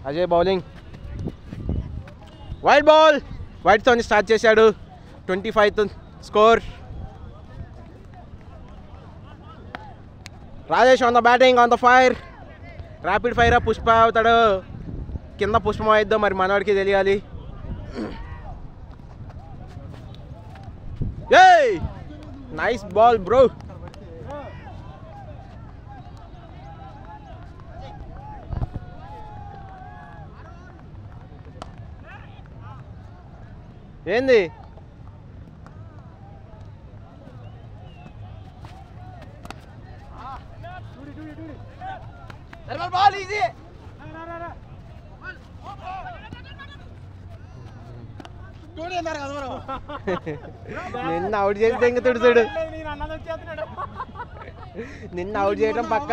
Ajay bowling, wide ball, వైడ్తో start చేశాడు. 25th score. Rajesh on the batting, on the fire, rapid fire. Pushpa అవుతాడు, కింద పుష్పం అయిద్దో మరి మనవాడికి తెలియాలి. ఏయ్ నైస్ బాల్ బ్రో. ఏంది నిన్న అవుట్ చేసి దెంగతుడు చూడు. నిన్న అవుట్ చేయడం పక్క.